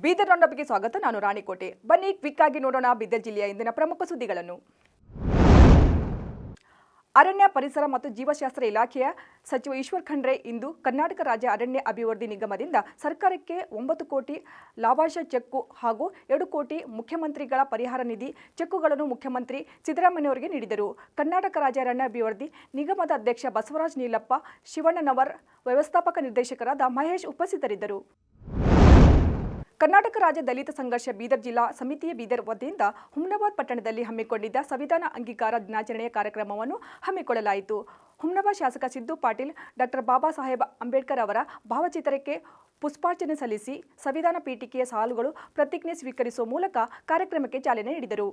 ಬೀದರ್ ರೌಂಡಪ್ಗೆ ಸ್ವಾಗತ. ನಾನು ರಾಣಿಕೋಟೆ. ಬನ್ನಿ ಕ್ವಿಕ್ ಆಗಿ ನೋಡೋಣ ಬೀದರ್ ಜಿಲ್ಲೆಯ ಇಂದಿನ ಪ್ರಮುಖ ಸುದ್ದಿಗಳನ್ನು. ಅರಣ್ಯ ಪರಿಸರ ಮತ್ತು ಜೀವಶಾಸ್ತ್ರ ಇಲಾಖೆಯ ಸಚಿವ ಈಶ್ವರ್ ಖಂಡ್ರೆ ಇಂದು ಕರ್ನಾಟಕ ರಾಜ್ಯ ಅರಣ್ಯ ಅಭಿವೃದ್ಧಿ ನಿಗಮದಿಂದ ಸರ್ಕಾರಕ್ಕೆ 9 ಕೋಟಿ ಲಾಭಾಂಶ ಚೆಕ್ಕು ಹಾಗೂ 2 ಕೋಟಿ ಮುಖ್ಯಮಂತ್ರಿಗಳ ಪರಿಹಾರ ನಿಧಿ ಚೆಕ್ಕುಗಳನ್ನು ಮುಖ್ಯಮಂತ್ರಿ ಸಿದ್ದರಾಮಯ್ಯನವರಿಗೆ ನೀಡಿದರು. ಕರ್ನಾಟಕ ರಾಜ್ಯ ಅರಣ್ಯ ಅಭಿವೃದ್ಧಿ ನಿಗಮದ ಅಧ್ಯಕ್ಷ ಬಸವರಾಜ್ ನೀಲಪ್ಪ, ಶಿವಣ್ಣನವರ್, ವ್ಯವಸ್ಥಾಪಕ ನಿರ್ದೇಶಕರಾದ ಮಹೇಶ್ ಉಪಸ್ಥಿತರಿದ್ದರು. ಕರ್ನಾಟಕ ರಾಜ್ಯ ದಲಿತ ಸಂಘರ್ಷ ಬೀದರ್ ಜಿಲ್ಲಾ ಸಮಿತಿಯ ಬೀದರ್ ವತಿಯಿಂದ ಹುಮ್ನಾಬಾದ್ ಪಟ್ಟಣದಲ್ಲಿ ಹಮ್ಮಿಕೊಂಡಿದ್ದ ಸಂವಿಧಾನ ಅಂಗೀಕಾರ ದಿನಾಚರಣೆಯ ಕಾರ್ಯಕ್ರಮವನ್ನು ಹಮ್ಮಿಕೊಳ್ಳಲಾಯಿತು. ಹುಮ್ನಾಬಾದ್ ಶಾಸಕ ಸಿದ್ದು ಪಾಟೀಲ್ ಡಾಕ್ಟರ್ ಬಾಬಾ ಸಾಹೇಬ್ ಅಂಬೇಡ್ಕರ್ ಅವರ ಭಾವಚಿತ್ರಕ್ಕೆ ಪುಷ್ಪಾರ್ಚನೆ ಸಲ್ಲಿಸಿ ಸಂವಿಧಾನ ಪೀಠಿಕೆಯ ಸಾಲುಗಳು ಪ್ರತಿಜ್ಞೆ ಸ್ವೀಕರಿಸುವ ಮೂಲಕ ಕಾರ್ಯಕ್ರಮಕ್ಕೆ ಚಾಲನೆ ನೀಡಿದರು.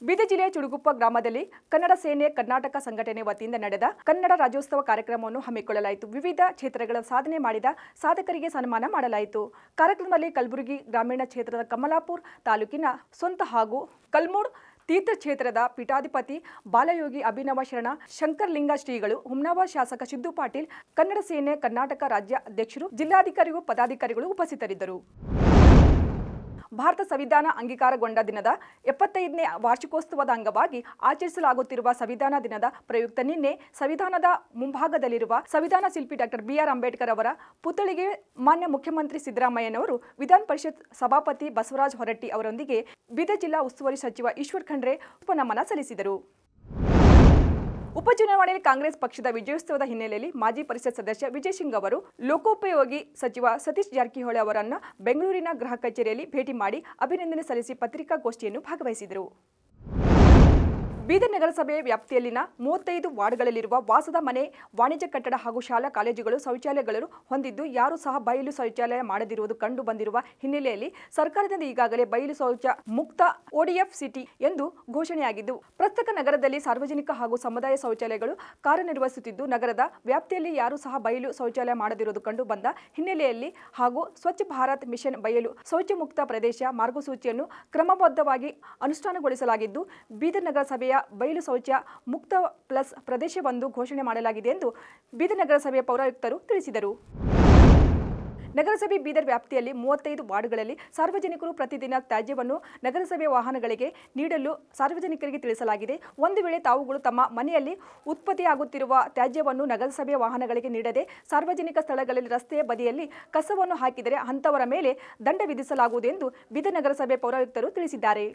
ಬೀದರ್ ಜಿಲ್ಲೆಯ ಚುಡುಗುಪ್ಪ ಗ್ರಾಮದಲ್ಲಿ ಕನ್ನಡ ಸೇನೆ ಕರ್ನಾಟಕ ಸಂಘಟನೆ ವತಿಯಿಂದ ನಡೆದ ಕನ್ನಡ ರಾಜ್ಯೋತ್ಸವ ಕಾರ್ಯಕ್ರಮವನ್ನು ಹಮ್ಮಿಕೊಳ್ಳಲಾಯಿತು. ವಿವಿಧ ಕ್ಷೇತ್ರಗಳ ಸಾಧನೆ ಮಾಡಿದ ಸಾಧಕರಿಗೆ ಸನ್ಮಾನ ಮಾಡಲಾಯಿತು. ಕಾರ್ಯಕ್ರಮದಲ್ಲಿ ಕಲಬುರಗಿ ಗ್ರಾಮೀಣ ಕ್ಷೇತ್ರದ ಕಮಲಾಪುರ ತಾಲೂಕಿನ ಸ್ವಂತ ಹಾಗೂ ಕಲ್ಮೂಡ್ ತೀರ್ಥ ಕ್ಷೇತ್ರದ ಪೀಠಾಧಿಪತಿ ಬಾಲಯೋಗಿ ಅಭಿನವ ಶರಣ ಶಂಕರಲಿಂಗ ಶ್ರೀಗಳು, ಹುಮ್ನಾಬಾದ್ ಶಾಸಕ ಸಿದ್ದು ಪಾಟೀಲ್, ಕನ್ನಡ ಸೇನೆ ಕರ್ನಾಟಕ ರಾಜ್ಯ ಅಧ್ಯಕ್ಷರು, ಜಿಲ್ಲಾಧಿಕಾರಿಗಳು, ಪದಾಧಿಕಾರಿಗಳು ಉಪಸ್ಥಿತರಿದ್ದರು. ಭಾರತ ಸಂವಿಧಾನ ಅಂಗೀಕಾರಗೊಂಡ ದಿನದ 75ನೇ ವಾರ್ಷಿಕೋತ್ಸವದ ಅಂಗವಾಗಿ ಆಚರಿಸಲಾಗುತ್ತಿರುವ ಸಂವಿಧಾನ ದಿನದ ಪ್ರಯುಕ್ತ ನಿನ್ನೆ ಸಂವಿಧಾನದ ಮುಂಭಾಗದಲ್ಲಿರುವ ಸಂವಿಧಾನ ಶಿಲ್ಪಿ ಡಾಕ್ಟರ್ ಬಿಆರ್ ಅಂಬೇಡ್ಕರ್ ಅವರ ಪುತ್ಥಳಿಗೆ ಮಾನ್ಯ ಮುಖ್ಯಮಂತ್ರಿ ಸಿದ್ದರಾಮಯ್ಯನವರು, ವಿಧಾನ ಪರಿಷತ್ ಸಭಾಪತಿ ಬಸವರಾಜ ಹೊರಟ್ಟಿ ಅವರೊಂದಿಗೆ ಬೀದರ್ ಜಿಲ್ಲಾ ಉಸ್ತುವಾರಿ ಸಚಿವ ಈಶ್ವರ್ ಖಂಡ್ರೆ ನಮನ ಸಲ್ಲಿಸಿದರು. ಉಪಚುನಾವಣೆಯಲ್ಲಿ ಕಾಂಗ್ರೆಸ್ ಪಕ್ಷದ ವಿಜಯೋತ್ಸವದ ಹಿನ್ನೆಲೆಯಲ್ಲಿ ಮಾಜಿ ಪರಿಷತ್ ಸದಸ್ಯ ವಿಜಯ್ ಸಿಂಗ್ ಅವರು ಲೋಕೋಪಯೋಗಿ ಸಚಿವ ಸತೀಶ್ ಜಾರಕಿಹೊಳಿ ಅವರನ್ನು ಬೆಂಗಳೂರಿನ ಗೃಹ ಕಚೇರಿಯಲ್ಲಿ ಭೇಟಿ ಮಾಡಿ ಅಭಿನಂದನೆ ಸಲ್ಲಿಸಿ ಪತ್ರಿಕಾಗೋಷ್ಠಿಯನ್ನು ಭಾಗವಹಿಸಿದರು. ಬೀದರ್ ನಗರಸಭೆ ವ್ಯಾಪ್ತಿಯಲ್ಲಿನ 35 ವಾರ್ಡ್ಗಳಲ್ಲಿರುವ ವಾಸದ ಮನೆ, ವಾಣಿಜ್ಯ ಕಟ್ಟಡ ಹಾಗೂ ಶಾಲಾ ಕಾಲೇಜುಗಳು ಶೌಚಾಲಯಗಳನ್ನು ಹೊಂದಿದ್ದು ಯಾರೂ ಸಹ ಬಯಲು ಶೌಚಾಲಯ ಮಾಡದಿರುವುದು ಕಂಡು ಬಂದಿರುವ ಹಿನ್ನೆಲೆಯಲ್ಲಿ ಸರ್ಕಾರದಿಂದ ಈಗಾಗಲೇ ಬಯಲು ಶೌಚ ಮುಕ್ತ ODF ಸಿಟಿ ಎಂದು ಘೋಷಣೆಯಾಗಿದ್ದು, ಪ್ರಸ್ತುತ ನಗರದಲ್ಲಿ ಸಾರ್ವಜನಿಕ ಹಾಗೂ ಸಮುದಾಯ ಶೌಚಾಲಯಗಳು ಕಾರ್ಯನಿರ್ವಹಿಸುತ್ತಿದ್ದು, ನಗರದ ವ್ಯಾಪ್ತಿಯಲ್ಲಿ ಯಾರೂ ಸಹ ಬಯಲು ಶೌಚಾಲಯ ಮಾಡದಿರುವುದು ಕಂಡು ಬಂದ ಹಿನ್ನೆಲೆಯಲ್ಲಿ ಹಾಗೂ ಸ್ವಚ್ಛ ಭಾರತ್ ಮಿಷನ್ ಬಯಲು ಶೌಚ ಮುಕ್ತ ಪ್ರದೇಶ ಮಾರ್ಗಸೂಚಿಯನ್ನು ಕ್ರಮಬದ್ಧವಾಗಿ ಅನುಷ್ಠಾನಗೊಳಿಸಲಾಗಿದ್ದು, ಬೀದರ್ ನಗರಸಭೆಯ ಬಯಲು ಶೌಚ ಮುಕ್ತ ಪ್ಲಸ್ ಪ್ರದೇಶವೊಂದು ಘೋಷಣೆ ಮಾಡಲಾಗಿದೆ ಎಂದು ಬೀದರ್ ನಗರಸಭೆಯ ಪೌರಾಯುಕ್ತರು ತಿಳಿಸಿದರು. ನಗರಸಭೆ ಬೀದರ್ ವ್ಯಾಪ್ತಿಯಲ್ಲಿ 35 ವಾರ್ಡ್ಗಳಲ್ಲಿ ಸಾರ್ವಜನಿಕರು ಪ್ರತಿದಿನ ತ್ಯಾಜ್ಯವನ್ನು ನಗರಸಭೆ ವಾಹನಗಳಿಗೆ ನೀಡಲು ಸಾರ್ವಜನಿಕರಿಗೆ ತಿಳಿಸಲಾಗಿದೆ. ಒಂದು ವೇಳೆ ತಾವುಗಳು ತಮ್ಮ ಮನೆಯಲ್ಲಿ ಉತ್ಪತ್ತಿಯಾಗುತ್ತಿರುವ ತ್ಯಾಜ್ಯವನ್ನು ನಗರಸಭೆ ವಾಹನಗಳಿಗೆ ನೀಡದೆ ಸಾರ್ವಜನಿಕ ಸ್ಥಳಗಳಲ್ಲಿ ರಸ್ತೆಯ ಬದಿಯಲ್ಲಿ ಕಸವನ್ನು ಹಾಕಿದರೆ ಅಂತವರ ಮೇಲೆ ದಂಡ ವಿಧಿಸಲಾಗುವುದು ಎಂದು ಬೀದರ್ ನಗರಸಭೆ ಪೌರಾಯುಕ್ತರು ತಿಳಿಸಿದ್ದಾರೆ.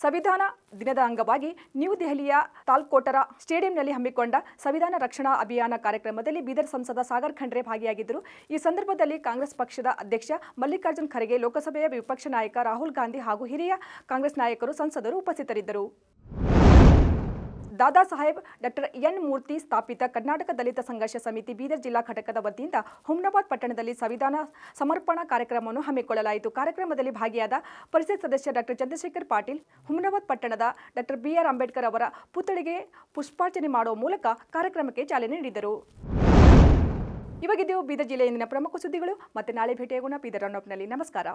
ಸಂವಿಧಾನ ದಿನದ ಅಂಗವಾಗಿ ನ್ಯೂ ದೆಹಲಿಯ ತಾಲ್ಕೋಟರ ಸ್ಟೇಡಿಯಂನಲ್ಲಿ ಹಮ್ಮಿಕೊಂಡ ಸಂವಿಧಾನ ರಕ್ಷಣಾ ಅಭಿಯಾನ ಕಾರ್ಯಕ್ರಮದಲ್ಲಿ ಬೀದರ್ ಸಂಸದ ಸಾಗರ್ ಖಂಡ್ರೆ ಭಾಗಿಯಾಗಿದ್ದರು. ಈ ಸಂದರ್ಭದಲ್ಲಿ ಕಾಂಗ್ರೆಸ್ ಪಕ್ಷದ ಅಧ್ಯಕ್ಷ ಮಲ್ಲಿಕಾರ್ಜುನ್ ಖರ್ಗೆ, ಲೋಕಸಭೆಯ ವಿಪಕ್ಷ ನಾಯಕ ರಾಹುಲ್ ಗಾಂಧಿ ಹಾಗೂ ಹಿರಿಯ ಕಾಂಗ್ರೆಸ್ ನಾಯಕರು, ಸಂಸದರು ಉಪಸ್ಥಿತರಿದ್ದರು. ದಾದಾ ಸಾಹೇಬ್ ಡಾಕ್ಟರ್ ಎನ್ ಮೂರ್ತಿ ಸ್ಥಾಪಿತ ಕರ್ನಾಟಕ ದಲಿತ ಸಂಘರ್ಷ ಸಮಿತಿ ಬೀದರ್ ಜಿಲ್ಲಾ ಘಟಕದ ವತಿಯಿಂದ ಹುಮ್ನಾಬಾದ್ ಪಟ್ಟಣದಲ್ಲಿ ಸಂವಿಧಾನ ಸಮರ್ಪಣಾ ಕಾರ್ಯಕ್ರಮವನ್ನು ಹಮ್ಮಿಕೊಳ್ಳಲಾಯಿತು. ಕಾರ್ಯಕ್ರಮದಲ್ಲಿ ಭಾಗಿಯಾದ ಪರಿಷತ್ ಸದಸ್ಯ ಡಾಕ್ಟರ್ ಚಂದ್ರಶೇಖರ್ ಪಾಟೀಲ್ ಹುಮ್ನಾಬಾದ್ ಪಟ್ಟಣದ ಡಾಕ್ಟರ್ ಬಿಆರ್ ಅಂಬೇಡ್ಕರ್ ಅವರ ಪುತ್ಥಳಿಗೆ ಪುಷ್ಪಾರ್ಚನೆ ಮಾಡುವ ಮೂಲಕ ಕಾರ್ಯಕ್ರಮಕ್ಕೆ ಚಾಲನೆ ನೀಡಿದರು. ಇವಾಗಿದ್ದು ಬೀದರ್ ಜಿಲ್ಲೆಯ ಇಂದಿನ ಪ್ರಮುಖ ಸುದ್ದಿಗಳು. ಮತ್ತೆ ನಾಳೆ ಭೇಟಿಯಾಗೋಣ ಬೀದರ್ ರೌಂಡಪ್ನಲ್ಲಿ. ನಮಸ್ಕಾರ.